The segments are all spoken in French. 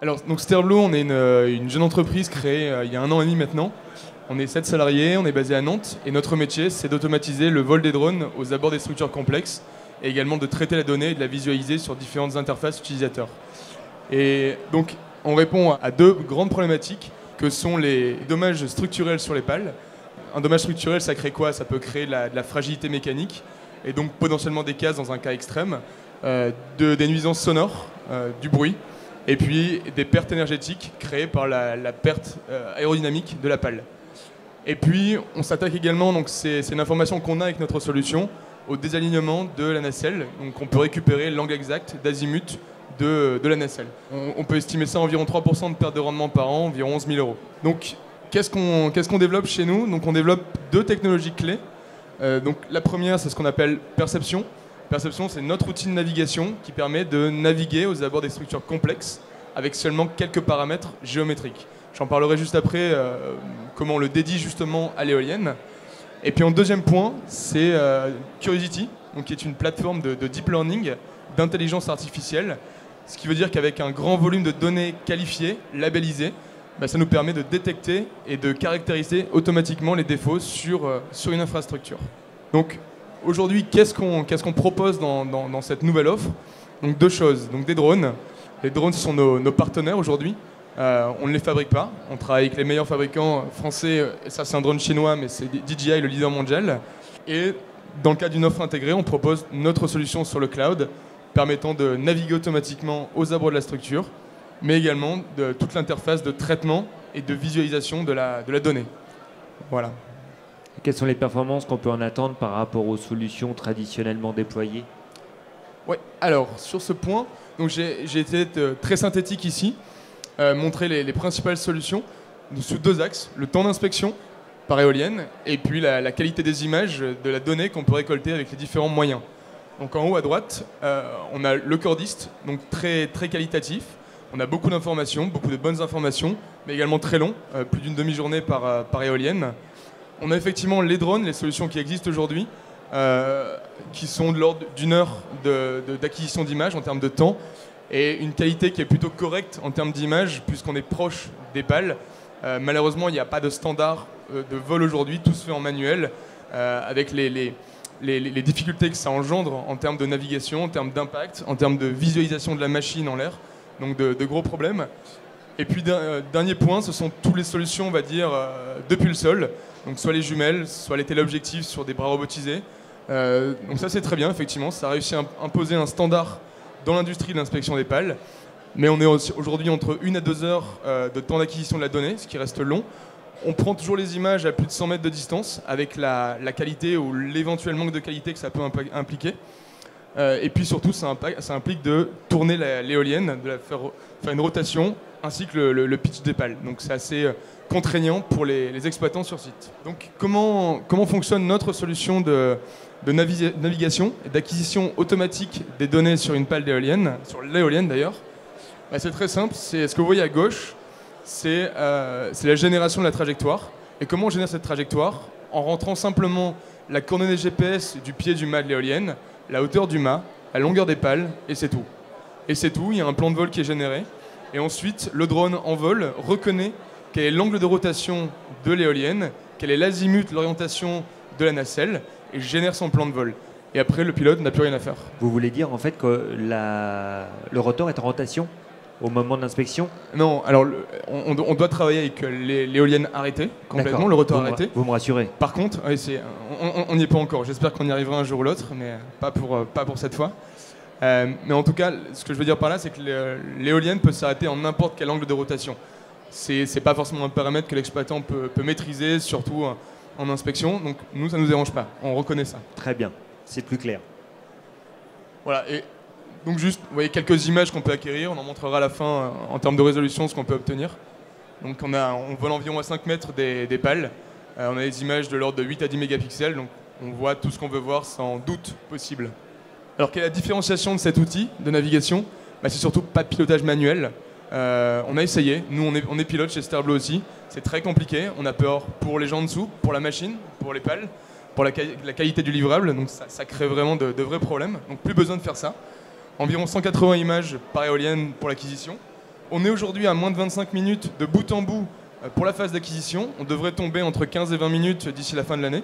Alors, donc Sterblo, on est une jeune entreprise créée il y a 1 an et demi maintenant. On est 7 salariés, on est basé à Nantes et notre métier, c'est d'automatiser le vol des drones aux abords des structures complexes et également de traiter la donnée et de la visualiser sur différentes interfaces utilisateurs. Et donc, on répond à deux grandes problématiques que sont les dommages structurels sur les pales. Un dommage structurel, ça crée quoi? Ça peut créer de la fragilité mécanique et donc potentiellement des casses dans un cas extrême, des nuisances sonores, du bruit, et puis des pertes énergétiques créées par la perte aérodynamique de la pale. Et puis on s'attaque également, donc c'est une information qu'on a avec notre solution, au désalignement de la nacelle. Donc on peut récupérer l'angle exact d'azimut de la nacelle. On peut estimer ça à environ 3% de perte de rendement par an, environ 11 000 euros. Donc qu'est-ce qu'on développe chez nous? Donc on développe deux technologies clés. Donc la première, c'est ce qu'on appelle perception. Perception, c'est notre outil de navigation qui permet de naviguer aux abords des structures complexes avec seulement quelques paramètres géométriques. J'en parlerai juste après comment on le dédie justement à l'éolienne. Et puis en deuxième point, c'est Curiosity, donc qui est une plateforme de deep learning, d'intelligence artificielle, ce qui veut dire qu'avec un grand volume de données qualifiées, labellisées, ça nous permet de détecter et de caractériser automatiquement les défauts sur une infrastructure. Donc aujourd'hui, qu'est-ce qu'on propose dans cette nouvelle offre? Donc deux choses, donc des drones. Les drones sont nos partenaires aujourd'hui. On ne les fabrique pas, on travaille avec les meilleurs fabricants français, et ça c'est un drone chinois, mais c'est DJI, le leader mondial. Et dans le cadre d'une offre intégrée, on propose notre solution sur le cloud, permettant de naviguer automatiquement aux abords de la structure, mais également de toute l'interface de traitement et de visualisation de la donnée. Voilà. Quelles sont les performances qu'on peut en attendre par rapport aux solutions traditionnellement déployées? Ouais, alors sur ce point, donc j'ai été très synthétique ici, montrer les principales solutions sous deux axes, le temps d'inspection par éolienne et puis la qualité des images de la donnée qu'on peut récolter avec les différents moyens. Donc en haut à droite, on a le cordiste, donc très, très qualitatif. On a beaucoup d'informations, beaucoup de bonnes informations, mais également très long, plus d'une demi-journée par éolienne. On a effectivement les drones, les solutions qui existent aujourd'hui, qui sont de l'ordre d'une heure d'acquisition d'images en termes de temps, et une qualité qui est plutôt correcte en termes d'image, puisqu'on est proche des pales. Malheureusement, il n'y a pas de standard de vol aujourd'hui, tout se fait en manuel, avec les difficultés que ça engendre en termes de navigation, en termes d'impact, en termes de visualisation de la machine en l'air, donc de gros problèmes. Et puis dernier point, ce sont toutes les solutions, on va dire, depuis le sol, donc soit les jumelles, soit les téléobjectifs sur des bras robotisés. Donc ça c'est très bien, effectivement, ça a réussi à imposer un standard dans l'industrie de l'inspection des pales, mais on est aujourd'hui entre 1 à 2 heures de temps d'acquisition de la donnée, ce qui reste long. On prend toujours les images à plus de 100 mètres de distance, avec la qualité ou l'éventuel manque de qualité que ça peut impliquer. Et puis surtout, ça implique de tourner l'éolienne, de faire une rotation, ainsi que le pitch des pales. Donc c'est assez contraignant pour les exploitants sur site. Donc comment fonctionne notre solution de navigation et d'acquisition automatique des données sur une pale d'éolienne, sur l'éolienne d'ailleurs? C'est très simple, c'est ce que vous voyez à gauche, c'est la génération de la trajectoire. Et comment on génère cette trajectoire? En rentrant simplement la coordonnée GPS du pied du mât de l'éolienne, la hauteur du mât, la longueur des pales, et c'est tout. Et c'est tout, il y a un plan de vol qui est généré. Et ensuite, le drone en vol reconnaît quel est l'angle de rotation de l'éolienne, quel est l'azimut, l'orientation de la nacelle, et génère son plan de vol. Et après, le pilote n'a plus rien à faire. Vous voulez dire en fait que le rotor est en rotation au moment de l'inspection? Non, alors on doit travailler avec l'éolienne arrêtée, complètement, le rotor arrêté. Vous me rassurez. Par contre, on n'y est pas encore. J'espère qu'on y arrivera un jour ou l'autre, mais pas pour cette fois. Mais en tout cas, ce que je veux dire par là, c'est que l'éolienne peut s'arrêter en n'importe quel angle de rotation. C'est pas forcément un paramètre que l'exploitant peut maîtriser, surtout en inspection. Donc nous, ça ne nous dérange pas. On reconnaît ça. Très bien, c'est plus clair. Voilà. Et donc juste, vous voyez quelques images qu'on peut acquérir. On en montrera à la fin en termes de résolution ce qu'on peut obtenir. Donc on vole environ à 5 mètres des pales. On a des images de l'ordre de 8 à 10 mégapixels. Donc on voit tout ce qu'on veut voir sans doute possible. Alors quelle est la différenciation de cet outil de navigation? C'est surtout pas de pilotage manuel. On a essayé, nous on est pilote chez Sterblo aussi, c'est très compliqué, on a peur pour les gens en dessous, pour la machine, pour les pales, pour la qualité du livrable, donc ça crée vraiment de vrais problèmes, donc plus besoin de faire ça. Environ 180 images par éolienne pour l'acquisition, On est aujourd'hui à moins de 25 minutes de bout en bout pour la phase d'acquisition. On devrait tomber entre 15 et 20 minutes d'ici la fin de l'année.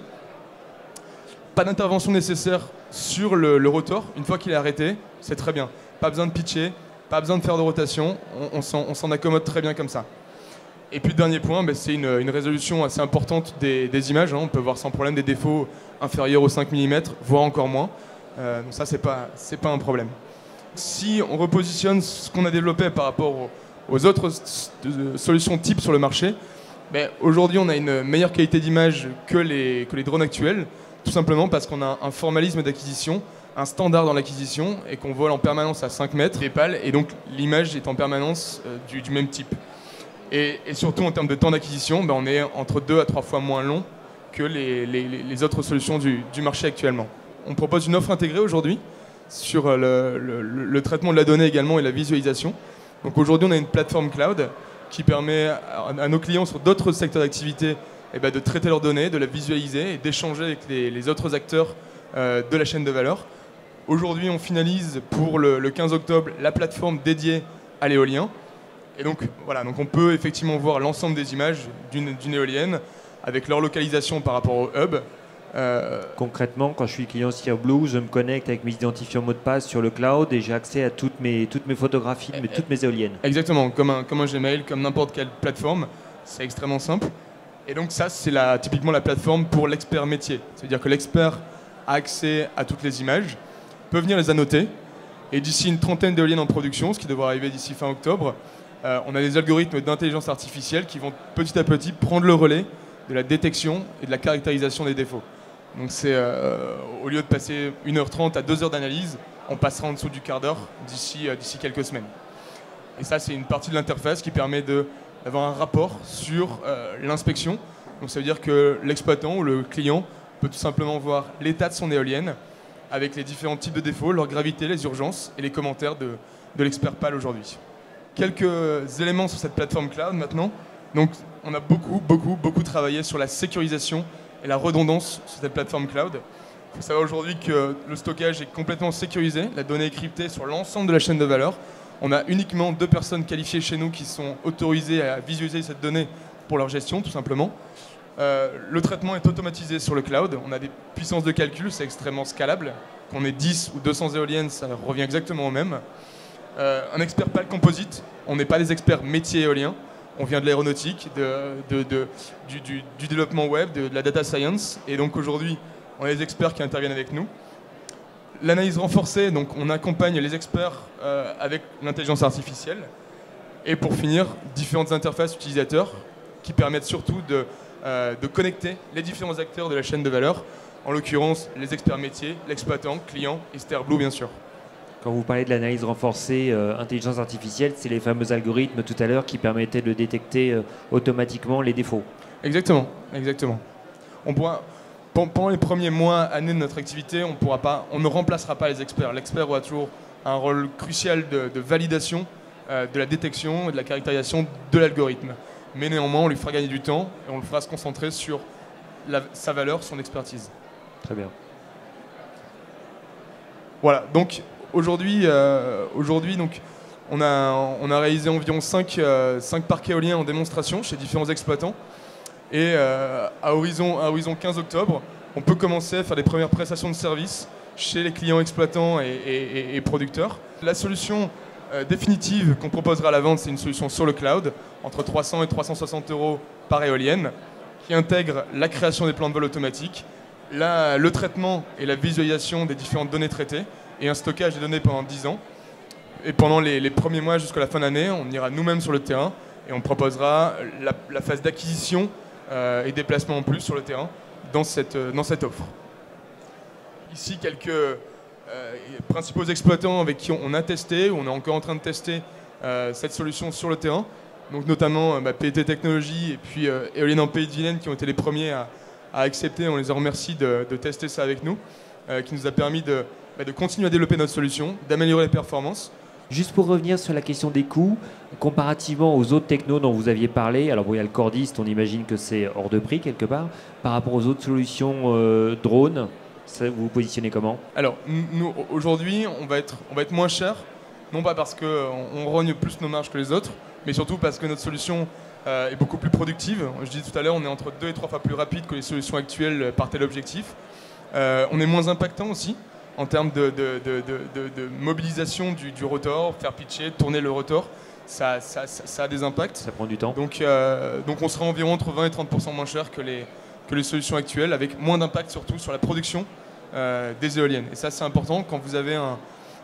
Pas d'intervention nécessaire sur le rotor. Une fois qu'il est arrêté, c'est très bien. Pas besoin de pitcher, pas besoin de faire de rotation. On s'en accommode très bien comme ça. Et puis le dernier point, c'est une résolution assez importante des images. On peut voir sans problème des défauts inférieurs aux 5 mm, voire encore moins. Donc ça, c'est pas un problème. Si on repositionne ce qu'on a développé par rapport aux autres solutions types sur le marché, aujourd'hui on a une meilleure qualité d'image que les drones actuels, tout simplement parce qu'on a un formalisme d'acquisition, un standard dans l'acquisition, et qu'on vole en permanence à 5 mètres des pales, et donc l'image est en permanence du même type. Et surtout en termes de temps d'acquisition, on est entre 2 à 3 fois moins long que les autres solutions du marché actuellement. On propose une offre intégrée aujourd'hui sur le traitement de la donnée également et la visualisation. Donc aujourd'hui on a une plateforme cloud qui permet à nos clients sur d'autres secteurs d'activité de traiter leurs données, de la visualiser et d'échanger avec les autres acteurs de la chaîne de valeur. Aujourd'hui on finalise pour le 15 octobre la plateforme dédiée à l'éolien. Et donc voilà, donc on peut effectivement voir l'ensemble des images d'une éolienne avec leur localisation par rapport au hub. Concrètement, quand je suis client Steer Blue, je me connecte avec mes identifiants mots de passe sur le cloud et j'ai accès à toutes mes photographies, toutes mes éoliennes. Exactement, comme un Gmail, comme n'importe quelle plateforme. C'est extrêmement simple. Et donc ça, c'est typiquement la plateforme pour l'expert métier. C'est-à-dire que l'expert a accès à toutes les images, peut venir les annoter. Et d'ici une trentaine d'éoliennes en production, ce qui devrait arriver d'ici fin octobre, on a des algorithmes d'intelligence artificielle qui vont petit à petit prendre le relais de la détection et de la caractérisation des défauts. Donc c'est au lieu de passer 1h30 à 2 heures d'analyse, on passera en dessous du quart d'heure d'ici quelques semaines. Et ça, c'est une partie de l'interface qui permet d'avoir un rapport sur l'inspection. Donc ça veut dire que l'exploitant ou le client peut tout simplement voir l'état de son éolienne avec les différents types de défauts, leur gravité, les urgences et les commentaires de l'expert PAL aujourd'hui. Quelques éléments sur cette plateforme cloud maintenant. Donc on a beaucoup travaillé sur la sécurisation et la redondance sur cette plateforme cloud. Il faut savoir aujourd'hui que le stockage est complètement sécurisé, la donnée est cryptée sur l'ensemble de la chaîne de valeur. On a uniquement 2 personnes qualifiées chez nous qui sont autorisées à visualiser cette donnée pour leur gestion, tout simplement. Le traitement est automatisé sur le cloud. On a des puissances de calcul, c'est extrêmement scalable. Qu'on ait 10 ou 200 éoliennes, ça revient exactement au même. Un expert PAL composite, on n'est pas des experts métiers éoliens. On vient de l'aéronautique, du développement web, de la data science. Et donc aujourd'hui, on a des experts qui interviennent avec nous. L'analyse renforcée, donc on accompagne les experts avec l'intelligence artificielle. Et pour finir, différentes interfaces utilisateurs qui permettent surtout de connecter les différents acteurs de la chaîne de valeur. En l'occurrence, les experts métiers, l'exploitant, client et Steer Blue bien sûr. Quand vous parlez de l'analyse renforcée, intelligence artificielle, c'est les fameux algorithmes tout à l'heure qui permettaient de détecter automatiquement les défauts. Exactement. Pendant les premiers mois, années de notre activité, on ne remplacera pas les experts. L'expert aura toujours un rôle crucial de validation, de la détection et de la caractérisation de l'algorithme. Mais néanmoins, on lui fera gagner du temps et on le fera se concentrer sur sa valeur, son expertise. Très bien. Voilà, donc aujourd'hui, on a réalisé environ 5 parcs éoliens en démonstration chez différents exploitants. Et à horizon 15 octobre, on peut commencer à faire des premières prestations de services chez les clients exploitants et producteurs. La solution définitive qu'on proposera à la vente, c'est une solution sur le cloud, entre 300 et 360 € par éolienne, qui intègre la création des plans de vol automatiques, le traitement et la visualisation des différentes données traitées, et un stockage des données pendant 10 ans. Et pendant les premiers mois jusqu'à la fin d'année, on ira nous-mêmes sur le terrain et on proposera la phase d'acquisition et déplacement en plus sur le terrain dans cette offre. Ici, quelques principaux exploitants avec qui on a testé ou on est encore en train de tester cette solution sur le terrain. Donc notamment PET Technologies et puis Éoliennes en Pays de Vilaine qui ont été les premiers à accepter. On les remercie de tester ça avec nous, qui nous a permis de continuer à développer notre solution, d'améliorer les performances. Juste pour revenir sur la question des coûts, comparativement aux autres technos dont vous aviez parlé, alors bon, il y a le cordiste, on imagine que c'est hors de prix quelque part, par rapport aux autres solutions drones, vous vous positionnez comment? Alors, nous, aujourd'hui, on va être moins cher non pas parce qu'on rogne plus nos marges que les autres, mais surtout parce que notre solution est beaucoup plus productive. Je disais tout à l'heure, on est entre 2 et 3 fois plus rapide que les solutions actuelles par tel objectif. On est moins impactant aussi en termes de mobilisation du rotor, faire pitcher, tourner le rotor. Ça a des impacts. Ça prend du temps. Donc on sera environ entre 20 et 30% moins cher que les solutions actuelles, avec moins d'impact surtout sur la production des éoliennes. Et ça, c'est important. Quand vous avez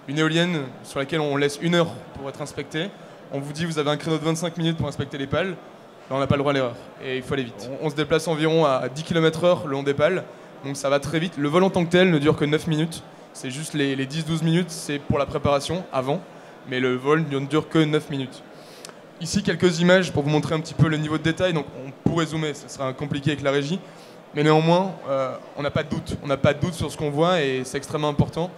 une éolienne sur laquelle on laisse 1 heure pour être inspecté, on vous dit vous avez un créneau de 25 minutes pour inspecter les pales, ben, on n'a pas le droit à l'erreur. Et il faut aller vite. On se déplace environ à 10 km/h le long des pales, donc ça va très vite. Le vol en tant que tel ne dure que 9 minutes. C'est juste les 10-12 minutes, c'est pour la préparation, avant. Mais le vol ne dure que 9 minutes. Ici, quelques images pour vous montrer un petit peu le niveau de détail. Donc, on pourrait zoomer, ce sera compliqué avec la régie. Mais néanmoins, on n'a pas de doute. On n'a pas de doute sur ce qu'on voit et c'est extrêmement important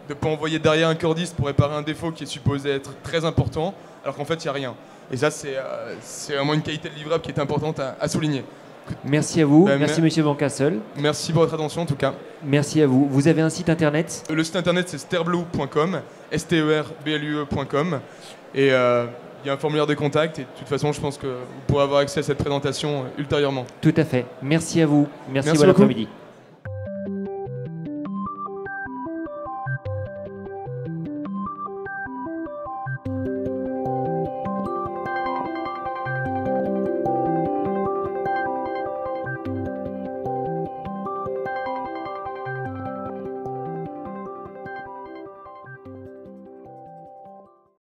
de ne pas envoyer derrière un cordiste pour réparer un défaut qui est supposé être très important, alors qu'en fait, il n'y a rien. Et ça, c'est vraiment une qualité de livrable qui est importante à souligner. Merci à vous. Merci, Monsieur Van Cassel. Merci pour votre attention, en tout cas. Merci à vous. Vous avez un site internet ? Le site internet, c'est sterblue.com, sterblu.com. Et il y a un formulaire de contact. Et de toute façon, je pense que vous pourrez avoir accès à cette présentation ultérieurement. Tout à fait. Merci à vous. Merci, bon beaucoup. après-midi.